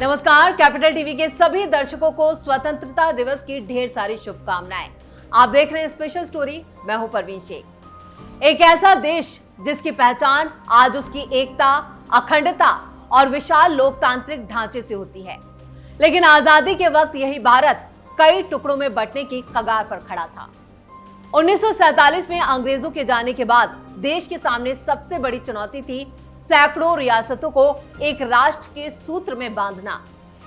नमस्कार, capital TV के सभी दर्शकों को स्वतंत्रता दिवस की ढेर सारी शुभकामनाएं। आप देख रहे हैं स्पेशल स्टोरी। मैं हूं परवीन शेख। एक ऐसा देश जिसकी पहचान आज उसकी एकता, अखंडता और विशाल लोकतांत्रिक ढांचे से होती है, लेकिन आजादी के वक्त यही भारत कई टुकड़ों में बंटने की कगार पर खड़ा था। 1947 में अंग्रेजों के जाने के बाद देश के सामने सबसे बड़ी चुनौती थी सैकड़ों रियासतों को एक राष्ट्र के सूत्र में बांधना।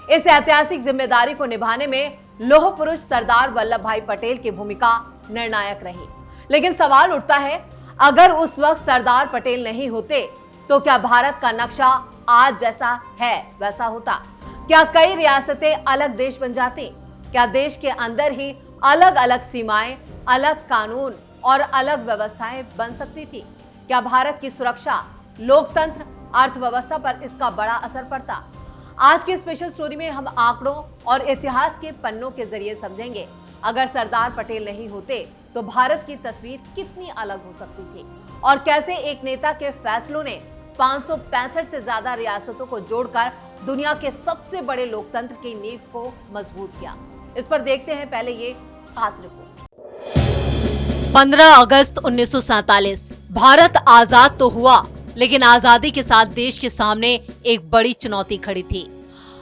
इस ऐतिहासिक जिम्मेदारी को निभाने में लौह पुरुष सरदार वल्लभ भाई पटेल की भूमिका निर्णायक रही। लेकिन सवाल उठता है, अगर उस वक्त सरदार पटेल नहीं होते तो क्या भारत का नक्शा आज जैसा है वैसा होता? क्या कई रियासतें अलग देश बन जाती? क्या देश के अंदर ही अलग अलग सीमाएं, अलग कानून और अलग व्यवस्थाएं बन सकती थी? क्या भारत की सुरक्षा, लोकतंत्र, अर्थव्यवस्था पर इसका बड़ा असर पड़ता? आज की स्पेशल स्टोरी में हम आंकड़ों और इतिहास के पन्नों के जरिए समझेंगे, अगर सरदार पटेल नहीं होते तो भारत की तस्वीर कितनी अलग हो सकती थी और कैसे एक नेता के फैसलों ने 565 से ज्यादा रियासतों को जोड़कर दुनिया के सबसे बड़े लोकतंत्र की नींव को मजबूत किया। इस पर देखते हैं पहले ये खास रिपोर्ट। 15 अगस्त 1947 भारत आजाद तो हुआ, लेकिन आजादी के साथ देश के सामने एक बड़ी चुनौती खड़ी थी।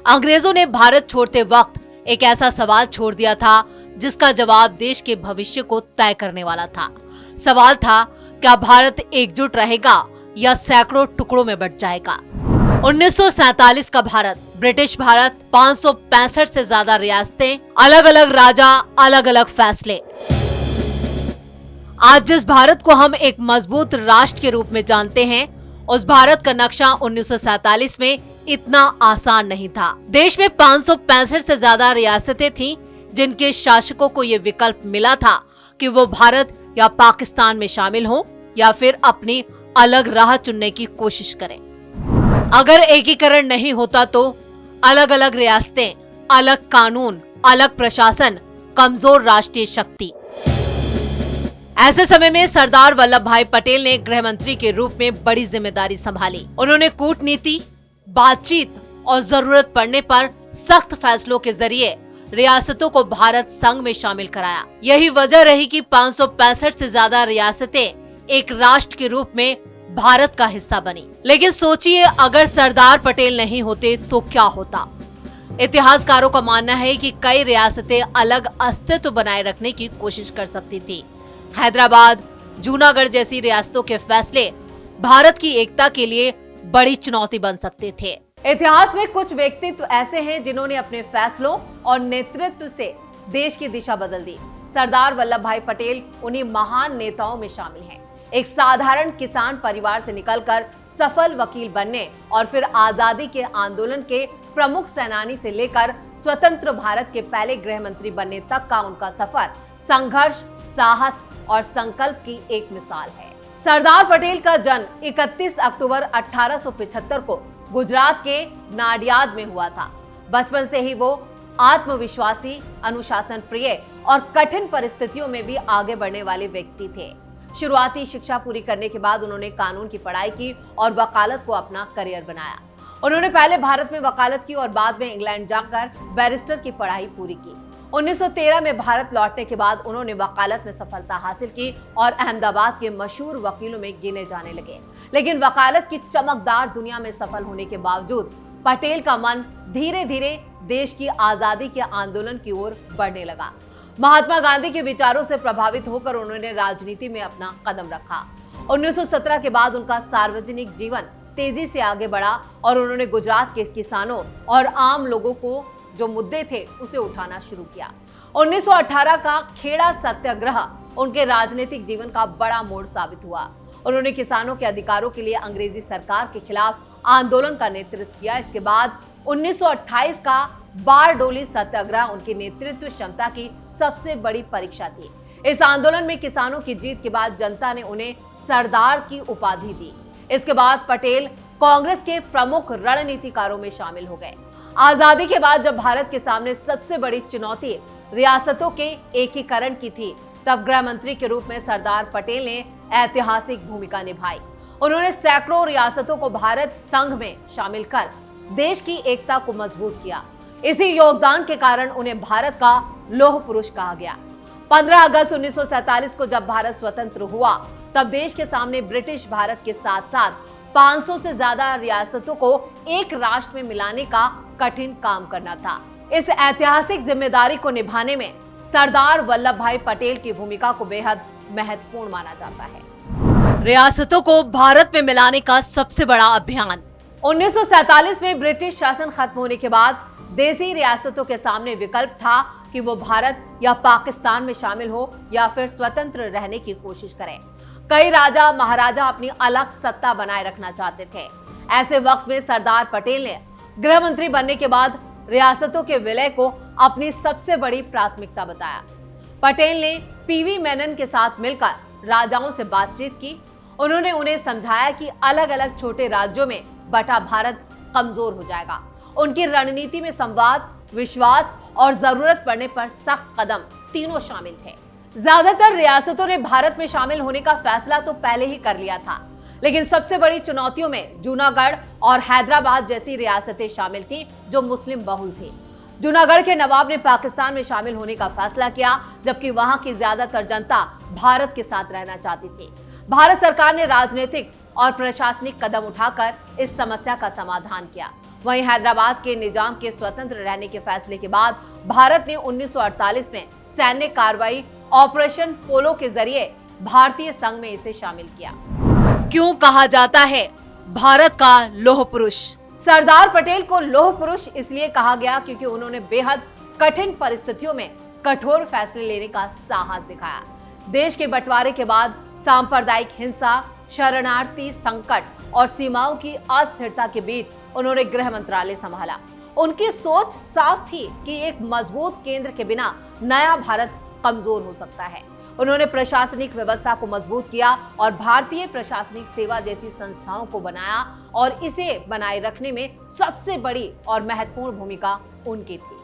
अंग्रेजों ने भारत छोड़ते वक्त एक ऐसा सवाल छोड़ दिया था जिसका जवाब देश के भविष्य को तय करने वाला था। सवाल था, क्या भारत एकजुट रहेगा या सैकड़ों टुकड़ों में बंट जाएगा? 1947 का भारत, ब्रिटिश भारत, 565 से ज्यादा रियासतें, अलग अलग राजा, अलग अलग फैसले। आज जिस भारत को हम एक मजबूत राष्ट्र के रूप में जानते हैं, उस भारत का नक्शा 1947 में इतना आसान नहीं था। देश में 565 से ज्यादा रियासतें थीं, जिनके शासकों को ये विकल्प मिला था कि वो भारत या पाकिस्तान में शामिल हों या फिर अपनी अलग राह चुनने की कोशिश करें। अगर एकीकरण नहीं होता तो अलग अलग रियासतें, अलग कानून, अलग प्रशासन, कमजोर राष्ट्रीय शक्ति। ऐसे समय में सरदार वल्लभ भाई पटेल ने गृह मंत्री के रूप में बड़ी जिम्मेदारी संभाली। उन्होंने कूटनीति, बातचीत और जरूरत पड़ने पर सख्त फैसलों के जरिए रियासतों को भारत संघ में शामिल कराया। यही वजह रही कि 565 से ज्यादा रियासतें एक राष्ट्र के रूप में भारत का हिस्सा बनी। लेकिन सोचिए, अगर सरदार पटेल नहीं होते तो क्या होता? इतिहासकारों का मानना है कि कई रियासतें अलग अस्तित्व बनाए रखने की कोशिश कर सकती थी। हैदराबाद, जूनागढ़ जैसी रियासतों के फैसले भारत की एकता के लिए बड़ी चुनौती बन सकते थे। इतिहास में कुछ व्यक्तित्व ऐसे हैं जिन्होंने अपने फैसलों और नेतृत्व से देश की दिशा बदल दी। सरदार वल्लभ भाई पटेल उन्हीं महान नेताओं में शामिल हैं। एक साधारण किसान परिवार से निकलकर सफल वकील बनने और फिर आजादी के आंदोलन के प्रमुख सेनानी से लेकर स्वतंत्र भारत के पहले गृह मंत्री बनने तक का उनका सफर संघर्ष, साहस और संकल्प की एक मिसाल है। सरदार पटेल का जन्म 31 अक्टूबर 1875 को गुजरात के नाडियाद में हुआ था। बचपन से ही वो आत्मविश्वासी, अनुशासन प्रिय और कठिन परिस्थितियों में भी आगे बढ़ने वाले व्यक्ति थे। शुरुआती शिक्षा पूरी करने के बाद उन्होंने कानून की पढ़ाई की और वकालत को अपना करियर बनाया। उन्होंने पहले भारत में वकालत की और बाद में इंग्लैंड जाकर बैरिस्टर की पढ़ाई पूरी की। 1913 में भारत लौटने के बाद उन्होंने वकालत में सफलता हासिल की और अहमदाबाद के मशहूर वकीलों में गिने जाने लगे। लेकिन वकालत की चमकदार दुनिया में सफल होने के बावजूद पटेल का मन धीरे धीरे देश की आजादी के आंदोलन की ओर बढ़ने लगा। महात्मा गांधी के विचारों से प्रभावित होकर उन्होंने राजनीति में अपना कदम रखा। 1917 के बाद उनका सार्वजनिक जीवन तेजी से आगे बढ़ा और उन्होंने गुजरात के किसानों और आम लोगों को जो मुद्दे थे उसे उठाना शुरू किया। 1918 का खेड़ा सत्याग्रह उनके राजनीतिक जीवन का बड़ा मोड़ साबित हुआ। उन्होंने किसानों के अधिकारों के लिए अंग्रेजी सरकार के खिलाफ आंदोलन का नेतृत्व किया। इसके बाद 1928 का बारडोली सत्याग्रह उनकी नेतृत्व क्षमता की सबसे बड़ी परीक्षा थी। इस आंदोलन में किसानों की जीत के बाद जनता ने उन्हें सरदार की उपाधि दी। इसके बाद पटेल कांग्रेस के प्रमुख रणनीतिकारों में शामिल हो गए। आजादी के बाद जब भारत के सामने सबसे बड़ी चुनौती रियासतों के एकीकरण की थी, तब गृह मंत्री के रूप में सरदार पटेल ने ऐतिहासिक भूमिका निभाई। उन्होंने सैकड़ों रियासतों को भारत संघ में शामिल कर देश की एकता को मजबूत किया। इसी योगदान के कारण उन्हें भारत का लौह पुरुष कहा गया। 15 अगस्त 1947 को जब भारत स्वतंत्र हुआ, तब देश के सामने ब्रिटिश भारत के साथ साथ 500 से ज्यादा रियासतों को एक राष्ट्र में मिलाने का कठिन काम करना था। इस ऐतिहासिक जिम्मेदारी को निभाने में सरदार वल्लभ भाई पटेल की भूमिका को बेहद महत्वपूर्ण माना जाता है। रियासतों को भारत में मिलाने का सबसे बड़ा अभियान। 1947 में ब्रिटिश शासन खत्म होने के बाद देसी रियासतों के सामने विकल्प था कि वो भारत या पाकिस्तान में शामिल हो या फिर स्वतंत्र रहने की कोशिश करें। कई राजा महाराजा अपनी अलग सत्ता बनाए रखना चाहते थे। ऐसे वक्त में सरदार पटेल ने गृह मंत्री बनने के बाद रियासतों के विलय को अपनी सबसे बड़ी प्राथमिकता बताया। पटेल ने पीवी मेनन के साथ मिलकर राजाओं से बातचीत की। उन्होंने उन्हें समझाया कि अलग अलग छोटे राज्यों में बटा भारत कमजोर हो जाएगा। उनकी रणनीति में संवाद, विश्वास और जरूरत पड़ने पर सख्त कदम तीनों शामिल थे। ज्यादातर रियासतों ने भारत में शामिल होने का फैसला तो पहले ही कर लिया था, लेकिन सबसे बड़ी चुनौतियों में जूनागढ़ और हैदराबाद जैसी रियासतें शामिल थीं जो मुस्लिम बहुल थी। जूनागढ़ के नवाब ने पाकिस्तान में शामिल होने का फैसला किया, जबकि वहां की ज्यादातर जनता भारत के साथ रहना चाहती थी। भारत सरकार ने राजनीतिक और प्रशासनिक कदम उठाकर इस समस्या का समाधान किया। वहीं हैदराबाद के निजाम के स्वतंत्र रहने के फैसले के बाद भारत ने 1948 में सैन्य कार्रवाई ऑपरेशन पोलो के जरिए भारतीय संघ में इसे शामिल किया। क्यों कहा जाता है भारत का लौह पुरुष? सरदार पटेल को लौह पुरुष इसलिए कहा गया क्योंकि उन्होंने बेहद कठिन परिस्थितियों में कठोर फैसले लेने का साहस दिखाया। देश के बंटवारे के बाद सांप्रदायिक हिंसा, शरणार्थी संकट और सीमाओं की अस्थिरता के बीच उन्होंने गृह मंत्रालय संभाला। उनकी सोच साफ थी कि एक मजबूत केंद्र के बिना नया भारत कमजोर हो सकता है। उन्होंने प्रशासनिक व्यवस्था को मजबूत किया और भारतीय प्रशासनिक सेवा जैसी संस्थाओं को बनाया और इसे बनाए रखने में सबसे बड़ी और महत्वपूर्ण भूमिका उनकी थी।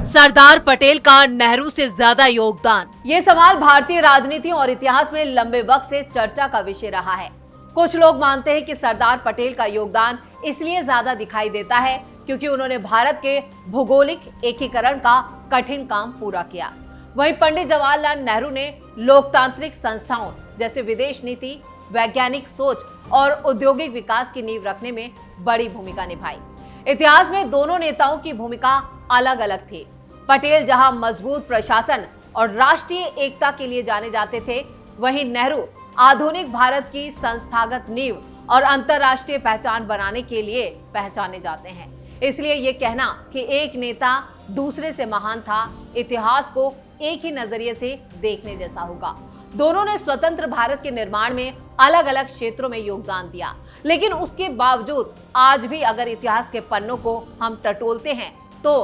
सरदार पटेल का नेहरू से ज्यादा योगदान। ये सवाल भारतीय राजनीति और इतिहास में लंबे वक्त से चर्चा का विषय रहा है। कुछ लोग मानते हैं कि सरदार पटेल का योगदान इसलिए ज्यादा दिखाई देता है क्योंकि उन्होंने भारत के भौगोलिक एकीकरण का कठिन काम पूरा किया। वहीं पंडित जवाहरलाल नेहरू ने लोकतांत्रिक संस्थाओं जैसे विदेश नीति, वैज्ञानिक सोच और औद्योगिक विकास की नींव रखने में बड़ी भूमिका निभाई। इतिहास में दोनों नेताओं की भूमिका अलग अलग थी। पटेल जहां मजबूत प्रशासन और राष्ट्रीय एकता के लिए जाने जाते थे, वहीं नेहरू आधुनिक भारत की संस्थागत नींव और अंतर्राष्ट्रीय पहचान बनाने के लिए पहचाने जाते हैं। इसलिए ये कहना कि एक नेता दूसरे से महान था, इतिहास को एक ही नजरिए से देखने जैसा होगा। दोनों ने स्वतंत्र भारत के निर्माण में अलग अलग क्षेत्रों में योगदान दिया, लेकिन उसके बावजूद आज भी अगर इतिहास के पन्नों को हम टटोलते हैं तो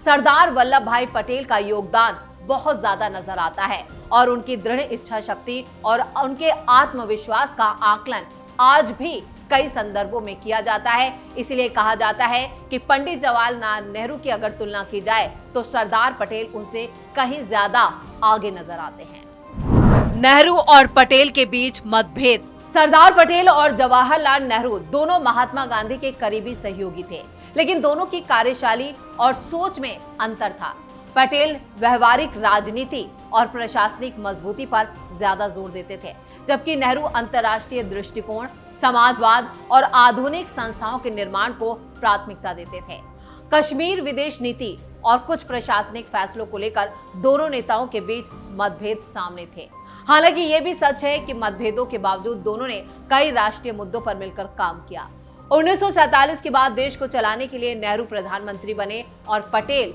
सरदार वल्लभ भाई पटेल का योगदान बहुत ज्यादा नजर आता है और उनकी दृढ़ इच्छा शक्ति और उनके आत्मविश्वास का आकलन आज भी कई संदर्भों में किया जाता है। इसलिए कहा जाता है कि पंडित जवाहरलाल नेहरू की अगर तुलना की जाए तो सरदार पटेल उनसे कहीं ज्यादा आगे नजर आते हैं। नेहरू और पटेल के बीच मतभेद। सरदार पटेल और जवाहरलाल नेहरू दोनों महात्मा गांधी के करीबी सहयोगी थे, लेकिन दोनों की कार्यशैली और सोच में अंतर था। पटेल व्यवहारिक राजनीति और प्रशासनिक मजबूती पर ज्यादा जोर देते थे, जबकि नेहरू अंतर्राष्ट्रीय दृष्टिकोण, समाजवाद और आधुनिक संस्थाओं के निर्माण को प्राथमिकता देते थे। कश्मीर विदेश नीति और कुछ प्रशासनिक फैसलों को लेकर दोनों नेताओं के बीच मतभेद सामने थे। हालांकि ये भी सच है कि मतभेदों के बावजूद दोनों ने कई राष्ट्रीय मुद्दों पर मिलकर काम किया। 1947 के बाद देश को चलाने के लिए नेहरू प्रधानमंत्री बने और पटेल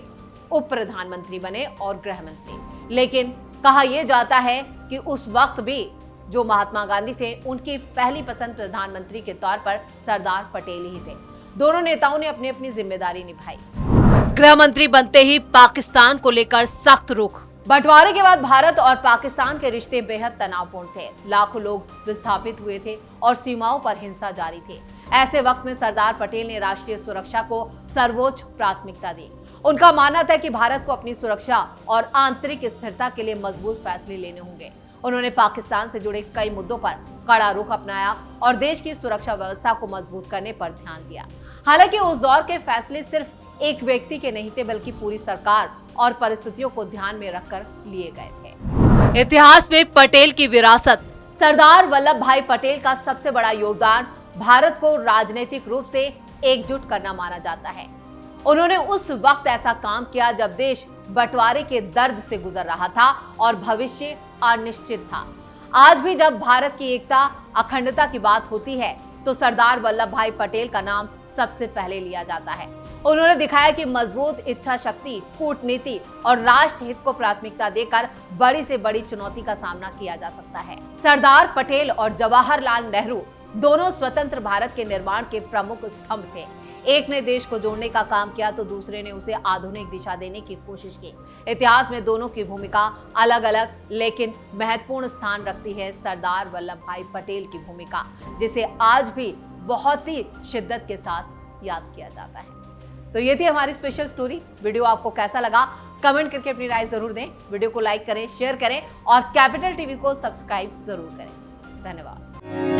उप प्रधानमंत्री बने और गृह मंत्री। लेकिन कहा यह जाता है कि उस वक्त भी जो महात्मा गांधी थे, उनकी पहली पसंद प्रधानमंत्री के तौर पर सरदार पटेल ही थे। दोनों नेताओं ने अपनी अपनी जिम्मेदारी निभाई। गृह मंत्री बनते ही पाकिस्तान को लेकर सख्त रुख। बंटवारे के बाद भारत और पाकिस्तान के रिश्ते बेहद तनावपूर्ण थे। लाखों लोग विस्थापित हुए थे और सीमाओं पर हिंसा जारी थी। ऐसे वक्त में सरदार पटेल ने राष्ट्रीय सुरक्षा को सर्वोच्च प्राथमिकता दी। उनका मानना था कि भारत को अपनी सुरक्षा और आंतरिक स्थिरता के लिए मजबूत फैसले लेने होंगे। उन्होंने पाकिस्तान से जुड़े कई मुद्दों पर कड़ा रुख अपनाया और देश की सुरक्षा व्यवस्था को मजबूत करने पर ध्यान दिया। हालांकि उस दौर के फैसले सिर्फ एक व्यक्ति के नहीं थे, बल्कि पूरी सरकार और परिस्थितियों को ध्यान में रखकर लिए गए थे। इतिहास में पटेल की विरासत। सरदार वल्लभ भाई पटेल का सबसे बड़ा योगदान भारत को राजनीतिक रूप से एकजुट करना माना जाता है। उन्होंने उस वक्त ऐसा काम किया जब देश बंटवारे के दर्द से गुजर रहा था और भविष्य अनिश्चित था। आज भी जब भारत की एकता, अखंडता की बात होती है तो सरदार वल्लभ भाई पटेल का नाम सबसे पहले लिया जाता है। उन्होंने दिखाया कि मजबूत इच्छा शक्ति, कूटनीति और राष्ट्र हित को प्राथमिकता देकर बड़ी से बड़ी चुनौती का सामना किया जा सकता है। सरदार पटेल और जवाहरलाल नेहरू दोनों स्वतंत्र भारत के निर्माण के प्रमुख स्तंभ थे। एक ने देश को जोड़ने का काम किया तो दूसरे ने उसे आधुनिक दिशा देने की कोशिश की। इतिहास में दोनों की भूमिका अलग अलग लेकिन महत्वपूर्ण स्थान रखती है। सरदार वल्लभ भाई पटेल की भूमिका, जिसे आज भी बहुत ही शिद्दत के साथ याद किया जाता है। तो ये थी हमारी स्पेशल स्टोरी। वीडियो आपको कैसा लगा कमेंट करके अपनी राय जरूर दें। वीडियो को लाइक करें, शेयर करें और कैपिटल टीवी को सब्सक्राइब जरूर करें। धन्यवाद।